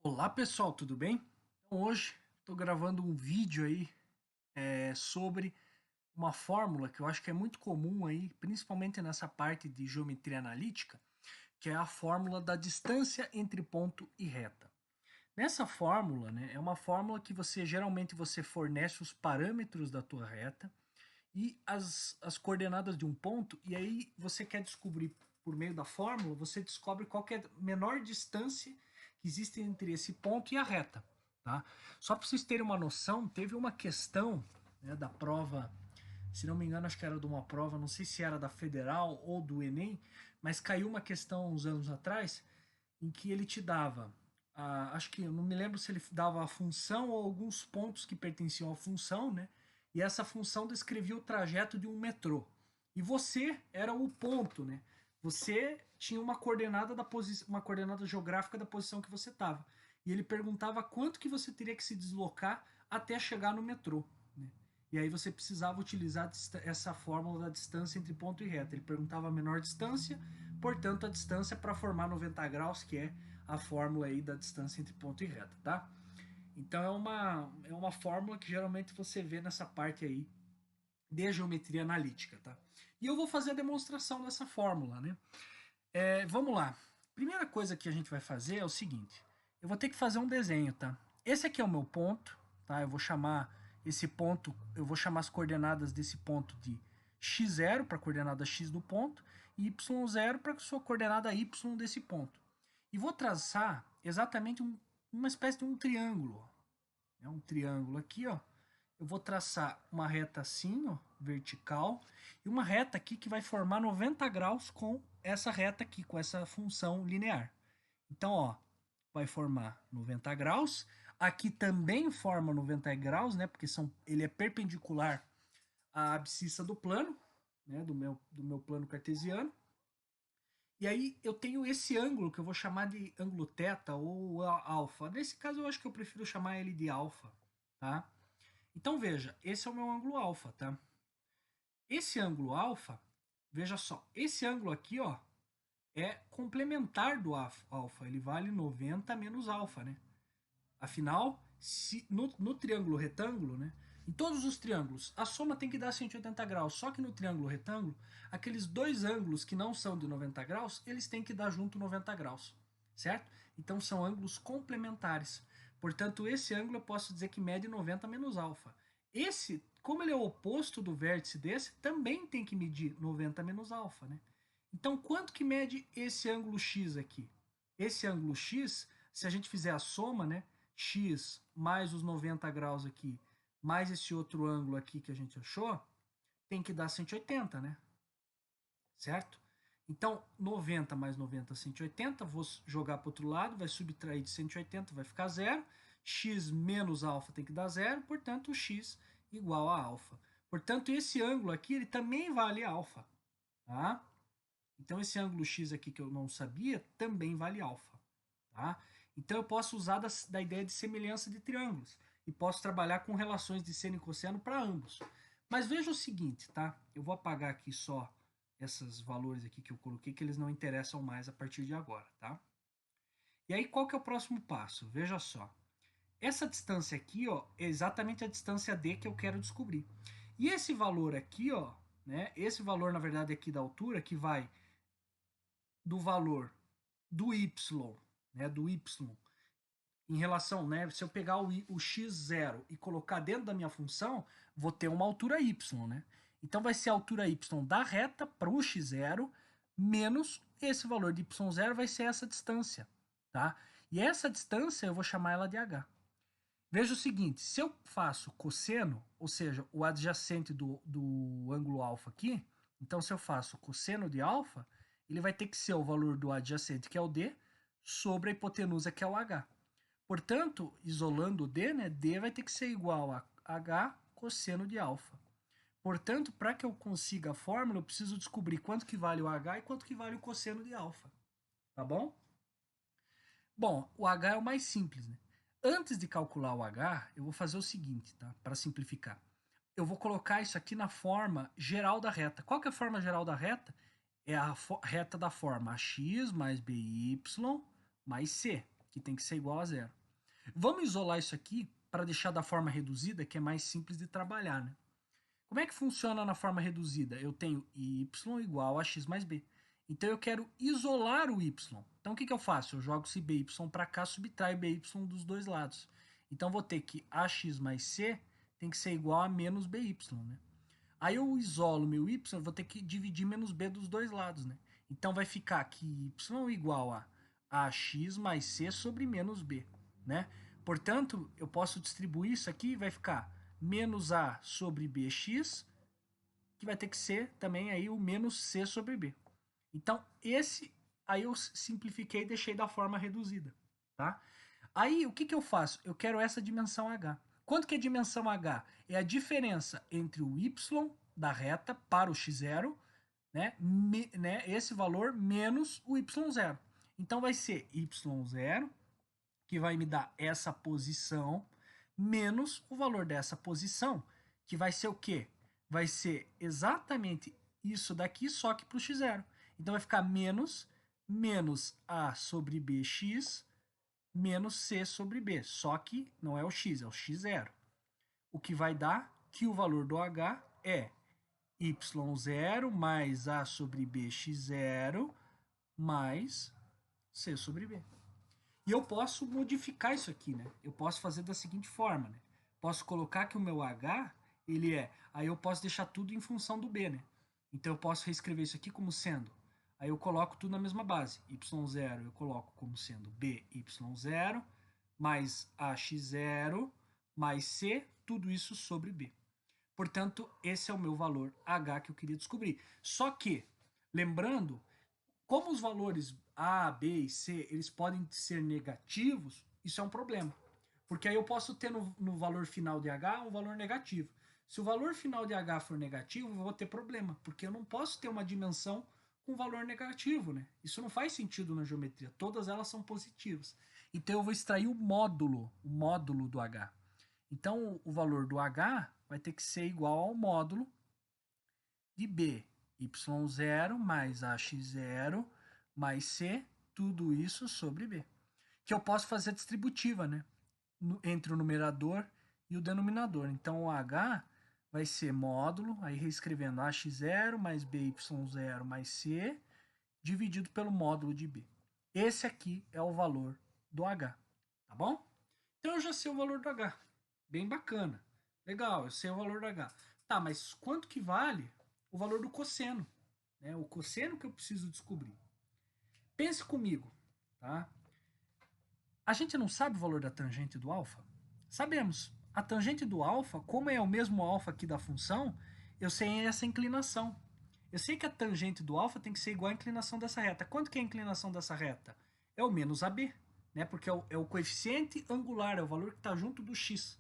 Olá pessoal, tudo bem? Então, hoje estou gravando um vídeo aí sobre uma fórmula que eu acho que é muito comum aí, principalmente nessa parte de geometria analítica, que é a fórmula da distância entre ponto e reta. Nessa fórmula, né, é uma fórmula que geralmente você fornece os parâmetros da tua reta e as coordenadas de um ponto, e aí você quer descobrir por meio da fórmula, você descobre qual que é a menor distância que existe entre esse ponto e a reta. Tá? Só para vocês terem uma noção, teve uma questão, né, da prova, se não me engano, acho que era de uma prova, não sei se era da Federal ou do Enem, mas caiu uma questão uns anos atrás em que ele te dava, acho que, eu não me lembro se ele dava a função ou alguns pontos que pertenciam à função, né? E essa função descrevia o trajeto de um metrô. E você era o ponto, né? Você tinha uma coordenada uma coordenada geográfica da posição que você estava. E ele perguntava quanto que você teria que se deslocar até chegar no metrô, né? E aí você precisava utilizar essa fórmula da distância entre ponto e reta. Ele perguntava a menor distância, portanto a distância para formar 90 graus, que é a fórmula aí da distância entre ponto e reta, tá? Então é uma fórmula que geralmente você vê nessa parte aí de geometria analítica, tá? E eu vou fazer a demonstração dessa fórmula, né? Vamos lá. Primeira coisa que a gente vai fazer é o seguinte: eu vou ter que fazer um desenho, tá? Esse aqui é o meu ponto, tá? Eu vou chamar esse ponto, eu vou chamar as coordenadas desse ponto de x0 para a coordenada x do ponto e y0 para a sua coordenada y desse ponto. E vou traçar exatamente uma espécie de um triângulo. É um triângulo aqui, ó. Eu vou traçar uma reta assim, ó, vertical, e uma reta aqui que vai formar 90 graus com essa reta aqui, com essa função linear. Então, ó, vai formar 90 graus. Aqui também forma 90 graus, né? Porque ele é perpendicular à abscissa do plano, né? Do meu plano cartesiano. E aí eu tenho esse ângulo que eu vou chamar de ângulo θ ou alfa. Nesse caso eu acho que eu prefiro chamar ele de alfa, tá? Então veja, esse é o meu ângulo alfa, tá? Esse ângulo alfa, veja só, esse ângulo aqui, ó, é complementar do alfa, ele vale 90 menos alfa, né? Afinal, se no triângulo retângulo, né? Em todos os triângulos, a soma tem que dar 180 graus. Só que no triângulo retângulo, aqueles dois ângulos que não são de 90 graus, eles têm que dar junto 90 graus. Certo? Então são ângulos complementares. Portanto, esse ângulo eu posso dizer que mede 90 menos alfa. Esse, como ele é o oposto do vértice desse, também tem que medir 90 menos alfa, né? Então, quanto que mede esse ângulo x aqui? Esse ângulo x, se a gente fizer a soma, né? X mais os 90 graus aqui, mais esse outro ângulo aqui que a gente achou, tem que dar 180, né? Certo? Então, 90 mais 90, 180, vou jogar para o outro lado, vai subtrair de 180, vai ficar zero. X menos alfa tem que dar zero, portanto, x igual a alfa. Portanto, esse ângulo aqui, ele também vale alfa, tá? Então, esse ângulo x aqui que eu não sabia, também vale alfa, tá? Então, eu posso usar da ideia de semelhança de triângulos e posso trabalhar com relações de seno e cosseno para ambos. Mas veja o seguinte, tá? Eu vou apagar aqui só esses valores aqui que eu coloquei, que eles não interessam mais a partir de agora, tá? E aí, qual que é o próximo passo? Veja só. Essa distância aqui, ó, é exatamente a distância D que eu quero descobrir. E esse valor aqui, ó, né? Esse valor, na verdade, aqui da altura, que vai do valor do y, né? Do y em relação, né? Se eu pegar o x0 e colocar dentro da minha função, vou ter uma altura y, né? Então vai ser a altura y da reta para o x0 menos esse valor de y0 vai ser essa distância, tá? E essa distância eu vou chamar ela de h. Veja o seguinte, se eu faço cosseno, ou seja, o adjacente do ângulo alfa aqui, então se eu faço cosseno de alfa, ele vai ter que ser o valor do adjacente, que é o d, sobre a hipotenusa, que é o h. Portanto, isolando o d, né, d vai ter que ser igual a h cosseno de alfa. Portanto, para que eu consiga a fórmula, eu preciso descobrir quanto que vale o h e quanto que vale o cosseno de alfa. Tá bom? Bom, o h é o mais simples, né? Antes de calcular o h, eu vou fazer o seguinte, tá? Para simplificar. Eu vou colocar isso aqui na forma geral da reta. Qual que é a forma geral da reta? É a reta da forma ax mais by mais c, que tem que ser igual a zero. Vamos isolar isso aqui para deixar da forma reduzida, que é mais simples de trabalhar, né? Como é que funciona na forma reduzida? Eu tenho y igual a x mais b. Então eu quero isolar o y. Então o que eu faço? Eu jogo esse by para cá, subtraio by dos dois lados. Então vou ter que ax mais c tem que ser igual a menos by, né? Aí eu isolo meu y, vou ter que dividir menos b dos dois lados, né? Então vai ficar que y igual a ax mais c sobre menos b, né? Portanto, eu posso distribuir isso aqui e vai ficar menos a sobre bx, que vai ter que ser também aí o menos c sobre b. Então, esse aí eu simplifiquei e deixei da forma reduzida, tá? Aí, o que eu faço? Eu quero essa dimensão h. Quanto que é dimensão h? É a diferença entre o y da reta para o x0, né, esse valor menos o y0. Então, vai ser y0, que vai me dar essa posição, menos o valor dessa posição, que vai ser o quê? Vai ser exatamente isso daqui, só que para o x0. Então vai ficar menos a sobre bx menos c sobre b, só que não é o x, é o x0. O que vai dar que o valor do h é y0 mais a sobre bx0 mais c sobre b. E eu posso modificar isso aqui, né? Eu posso fazer da seguinte forma, né? Posso colocar que o meu h, ele é... Aí eu posso deixar tudo em função do b, né? Então eu posso reescrever isso aqui como sendo... Aí eu coloco tudo na mesma base. y0 eu coloco como sendo by0 mais ax0 mais c, tudo isso sobre b. Portanto, esse é o meu valor h que eu queria descobrir. Só que, lembrando, como os valores A, B e C eles podem ser negativos, isso é um problema. Porque aí eu posso ter no valor final de H um valor negativo. Se o valor final de H for negativo, eu vou ter problema, porque eu não posso ter uma dimensão com valor negativo, né? Isso não faz sentido na geometria. Todas elas são positivas. Então eu vou extrair o módulo do H. Então o valor do H vai ter que ser igual ao módulo de B, y0 mais ax0 mais c, tudo isso sobre b. Que eu posso fazer distributiva, né? Entre o numerador e o denominador. Então o h vai ser módulo, aí reescrevendo ax0 mais by0 mais c, dividido pelo módulo de b. Esse aqui é o valor do h, tá bom? Então eu já sei o valor do h. Bem bacana. Legal, eu sei o valor do h. Tá, mas quanto que vale o valor do cosseno? Né? O cosseno que eu preciso descobrir. Pense comigo, tá? A gente não sabe o valor da tangente do alfa? Sabemos. A tangente do alfa, como é o mesmo alfa aqui da função, eu sei essa inclinação. Eu sei que a tangente do alfa tem que ser igual à inclinação dessa reta. Quanto que é a inclinação dessa reta? É o menos AB, né? Porque é o coeficiente angular, é o valor que está junto do x.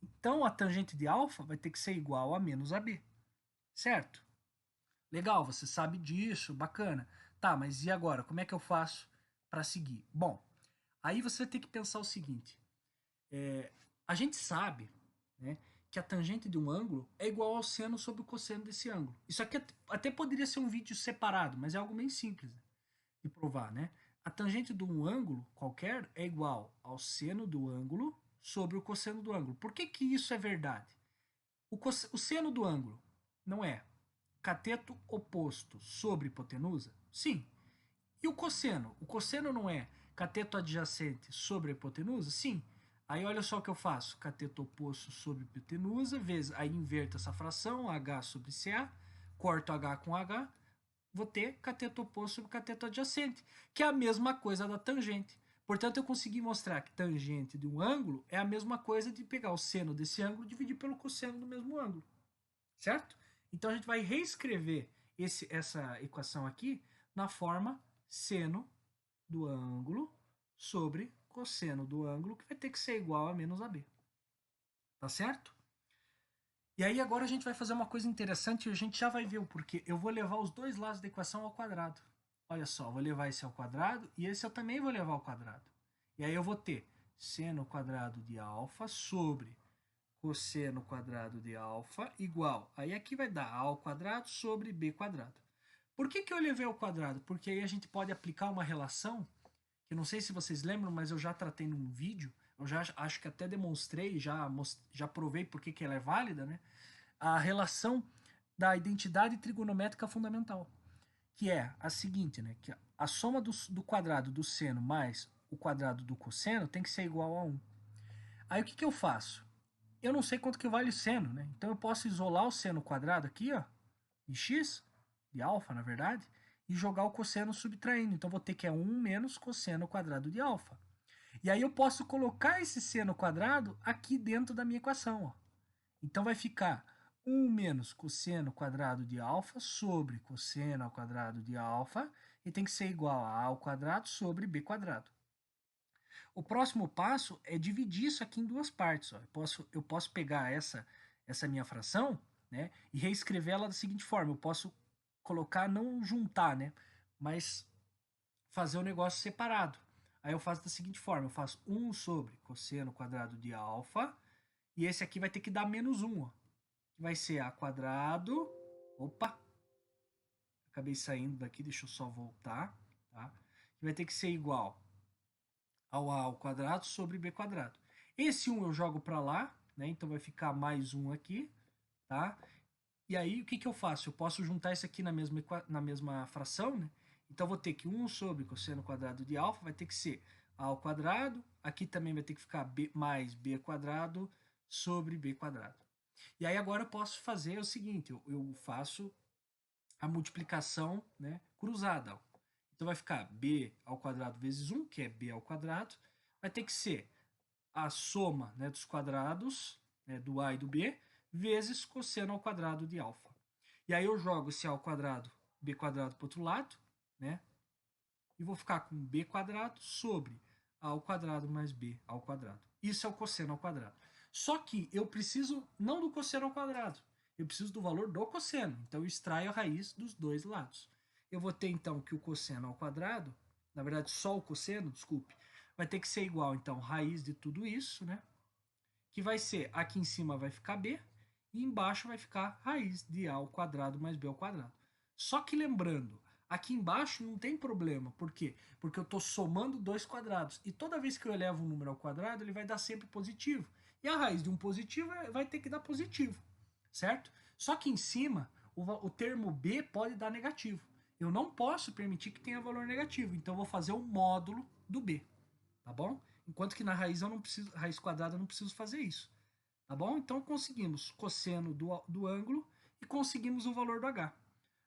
Então, a tangente de alfa vai ter que ser igual a menos AB, certo? Legal, você sabe disso, bacana. Tá, mas e agora? Como é que eu faço para seguir? Bom, aí você tem que pensar o seguinte. A gente sabe, né, que a tangente de um ângulo é igual ao seno sobre o cosseno desse ângulo. Isso aqui até poderia ser um vídeo separado, mas é algo bem simples de provar, né? A tangente de um ângulo qualquer é igual ao seno do ângulo sobre o cosseno do ângulo. Por que isso é verdade? O seno do ângulo não é cateto oposto sobre hipotenusa? Sim. E o cosseno? O cosseno não é cateto adjacente sobre a hipotenusa? Sim. Aí olha só o que eu faço. Cateto oposto sobre hipotenusa, vezes, aí inverto essa fração, h sobre ca, corto h com h, vou ter cateto oposto sobre cateto adjacente, que é a mesma coisa da tangente. Portanto, eu consegui mostrar que tangente de um ângulo é a mesma coisa de pegar o seno desse ângulo e dividir pelo cosseno do mesmo ângulo. Certo? Então, a gente vai reescrever essa equação aqui na forma seno do ângulo sobre cosseno do ângulo, que vai ter que ser igual a menos AB. Tá certo? E aí agora a gente vai fazer uma coisa interessante e a gente já vai ver o porquê. Eu vou levar os dois lados da equação ao quadrado. Olha só, vou levar esse ao quadrado e esse eu também vou levar ao quadrado. E aí eu vou ter seno quadrado de alfa sobre cosseno quadrado de alfa igual. Aí aqui vai dar a ao quadrado sobre b quadrado. Por que eu levei ao quadrado? Porque aí a gente pode aplicar uma relação Eu não sei se vocês lembram, mas eu já tratei num vídeo, eu já acho que até demonstrei, já provei por que ela é válida, né? A relação da identidade trigonométrica fundamental, que é a seguinte, né? Que a soma do quadrado do seno mais o quadrado do cosseno tem que ser igual a 1. Aí o que eu faço? Eu não sei quanto que vale o seno, né? Então eu posso isolar o seno quadrado aqui, ó, de x, de alfa, na verdade, e jogar o cosseno subtraindo. Então vou ter que é 1 menos cosseno quadrado de alfa. E aí eu posso colocar esse seno quadrado aqui dentro da minha equação, ó. Então vai ficar 1 menos cosseno quadrado de alfa sobre cosseno ao quadrado de alfa, e tem que ser igual a ao quadrado sobre b quadrado. O próximo passo é dividir isso aqui em duas partes. Ó. Eu posso pegar essa minha fração, né, e reescrever ela da seguinte forma. Eu posso colocar, não juntar, né, mas fazer o negócio separado. Aí eu faço da seguinte forma. Eu faço 1 sobre cosseno quadrado de alfa, e esse aqui vai ter que dar menos 1, ó, que vai ser a quadrado. Opa! Acabei saindo daqui, deixa eu só voltar. Tá? Que vai ter que ser igual ao a ao quadrado sobre b quadrado. Esse 1 eu jogo para lá, né? Então vai ficar mais 1 aqui, tá? E aí o que eu faço? Eu posso juntar isso aqui na mesma fração, né? Então vou ter que 1 sobre cosseno quadrado de alfa vai ter que ser a ao quadrado, aqui também vai ter que ficar b mais b quadrado sobre b quadrado. E aí agora eu posso fazer o seguinte, eu faço a multiplicação, né, cruzada. Ó. Então vai ficar b ao quadrado vezes 1, que é b ao quadrado, vai ter que ser a soma, né, dos quadrados, né, do a e do b, vezes cosseno ao quadrado de alfa. E aí eu jogo esse a ao quadrado, b quadrado para o outro lado, né, e vou ficar com b quadrado sobre a ao quadrado mais b ao quadrado. Isso é o cosseno ao quadrado. Só que eu preciso não do cosseno ao quadrado, eu preciso do valor do cosseno. Então eu extraio a raiz dos dois lados. Eu vou ter então que o cosseno ao quadrado, na verdade só o cosseno, desculpe, vai ter que ser igual então raiz de tudo isso, né? Que vai ser, aqui em cima vai ficar b, e embaixo vai ficar raiz de a ao quadrado mais b ao quadrado. Só que lembrando, aqui embaixo não tem problema. Por quê? Porque eu estou somando dois quadrados. E toda vez que eu elevo um número ao quadrado, ele vai dar sempre positivo. E a raiz de um positivo vai ter que dar positivo. Certo? Só que em cima, o termo b pode dar negativo. Eu não posso permitir que tenha valor negativo. Então eu vou fazer o módulo do b. Tá bom? Enquanto que na raiz eu não preciso, raiz quadrada eu não preciso fazer isso. Tá bom? Então conseguimos cosseno do ângulo e conseguimos o valor do h.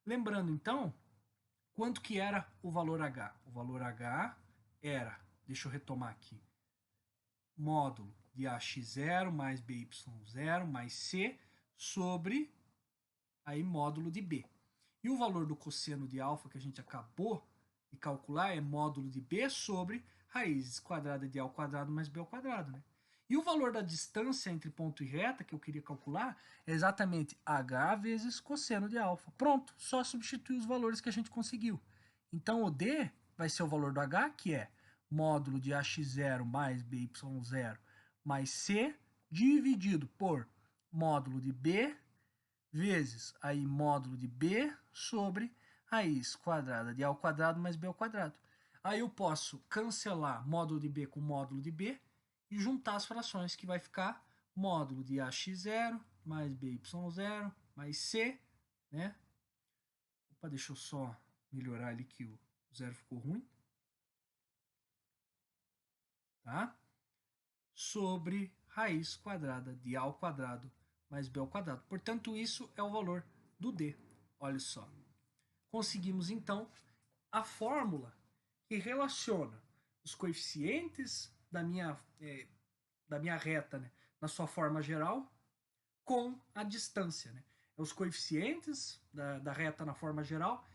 Lembrando então, quanto que era o valor h? O valor h era, deixa eu retomar aqui, módulo de ax0 mais by0 mais c sobre aí módulo de b. E o valor do cosseno de alfa que a gente acabou de calcular é módulo de b sobre raiz quadrada de a ao quadrado mais b ao quadrado, né? E o valor da distância entre ponto e reta que eu queria calcular é exatamente h vezes cosseno de alfa. Pronto, só substituir os valores que a gente conseguiu. Então o d vai ser o valor do h, que é módulo de ax0 mais by0 mais c dividido por módulo de b vezes aí módulo de b sobre raiz quadrada de a ao quadrado mais b ao quadrado. Aí eu posso cancelar módulo de b com módulo de b e juntar as frações, que vai ficar módulo de ax0 mais by0 mais c, né? Opa, deixa eu só melhorar ali que o zero ficou ruim. Tá? Sobre raiz quadrada de a ao quadrado mais b ao quadrado. Portanto, isso é o valor do d. Olha só. Conseguimos, então, a fórmula que relaciona os coeficientes da minha reta, né, na sua forma geral, com a distância. Né? Os coeficientes da reta na forma geral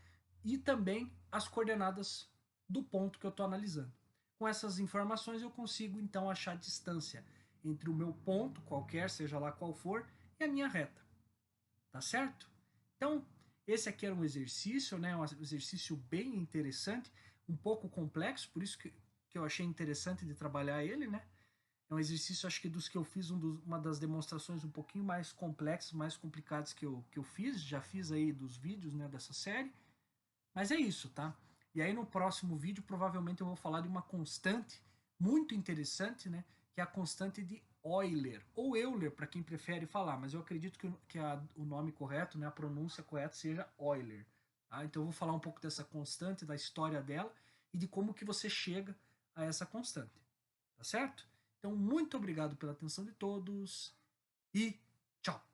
e também as coordenadas do ponto que eu estou analisando. Com essas informações eu consigo então achar a distância entre o meu ponto, qualquer, seja lá qual for, e a minha reta. Tá certo? Então, esse aqui era um exercício, né? Um exercício bem interessante, um pouco complexo, por isso que eu achei interessante de trabalhar ele, né? É um exercício, acho que dos que eu fiz, uma das demonstrações um pouquinho mais complexas, mais complicadas que eu fiz. Já fiz aí dos vídeos, né, dessa série. Mas é isso, tá? E aí no próximo vídeo provavelmente eu vou falar de uma constante muito interessante, né? Que é a constante de Euler, ou Euler, para quem prefere falar, mas eu acredito que o nome correto, né, a pronúncia correta seja Euler. Tá? Então eu vou falar um pouco dessa constante, da história dela e de como que você chega a essa constante. Tá certo? Então, muito obrigado pela atenção de todos e tchau!